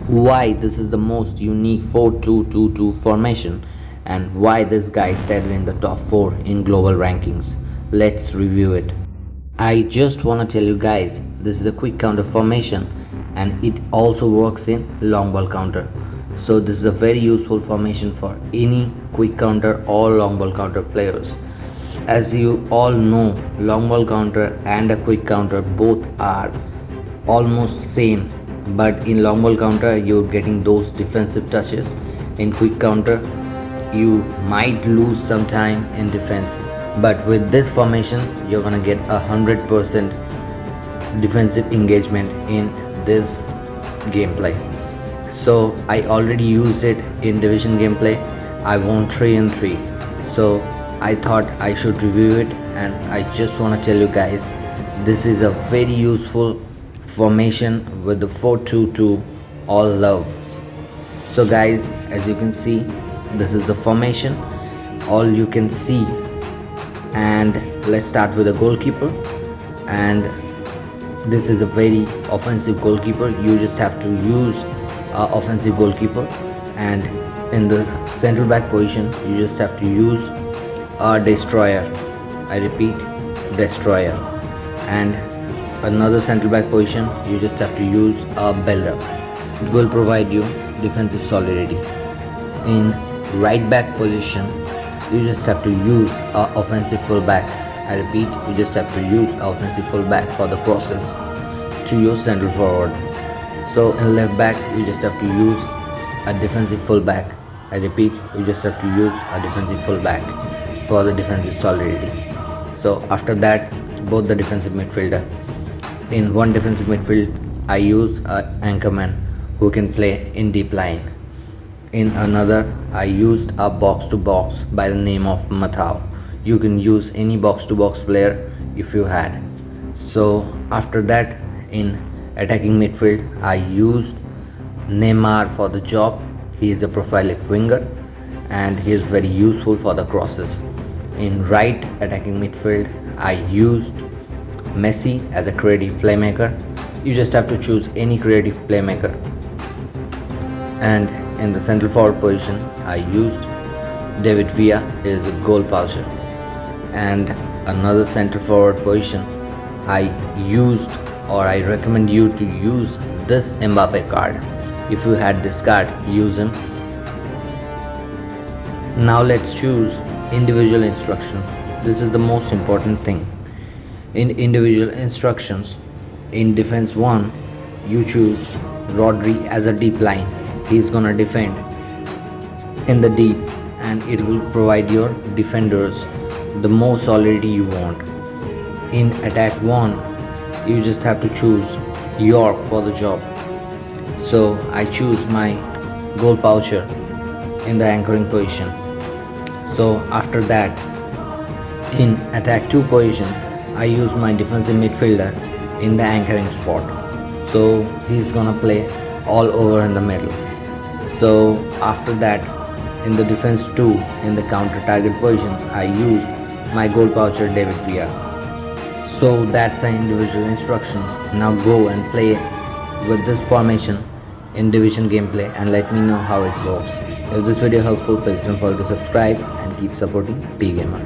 why this is the most unique 4-2-2-2 formation, and why this guy started in the top 4 in global rankings. Let's review it. I just want to tell you guys, this is a quick counter formation and it also works in long ball counter. So this is a very useful formation for any quick counter or long ball counter players. As you all know, long ball counter and a quick counter both are almost same, but in long ball counter you're getting those defensive touches. In quick counter you might lose some time in defense, but with this formation you're gonna get 100% defensive engagement in this gameplay. So I already used it in division gameplay. I won 3-3, so I thought I should review it, and I just want to tell you guys, this is a very useful formation with the 4-2-2 all loves. So guys, as you can see, this is the formation all you can see. And let's start with the goalkeeper, and this is a very offensive goalkeeper. You just have to use offensive goalkeeper, and in the central back position you just have to use a destroyer. I repeat, destroyer. And another central back position you just have to use a builder. It will provide you defensive solidity. In right back position you just have to use a offensive fullback. I repeat, you just have to use a offensive fullback for the crosses to your central forward. So in left back you just have to use a defensive fullback. I repeat, you just have to use a defensive fullback for the defensive solidity. So after that, both the defensive midfielder. In one defensive midfield I used a anchorman who can play in deep line. In another I used a box to box by the name of Mathau. You can use any box to box player if you had. So after that, in attacking midfield I used Neymar for the job. He is a prolific winger and he is very useful for the crosses. In right attacking midfield I used Messi as a creative playmaker. You just have to choose any creative playmaker. And in the central forward position I used David Villa. He is a goal poacher. And another central forward position I used, or I recommend you to use this Mbappe card. If you had this card, use him. Now let's choose individual instruction. This is the most important thing. In individual instructions, in defense 1 you choose Rodri as a deep line. He's gonna defend in the deep and it will provide your defenders the more solidity you want. In attack 1 you just have to choose York for the job. So I choose my goal poacher in the anchoring position. So after that, in attack 2 position I use my defensive midfielder in the anchoring spot. So he's gonna play all over in the middle. So after that, in the defense 2 in the counter target position I use my goal poacher David Villa. So that's the individual instructions. Now go and play with this formation in division gameplay and let me know how it works. If this video helpful, please don't forget to subscribe and keep supporting P Gamer.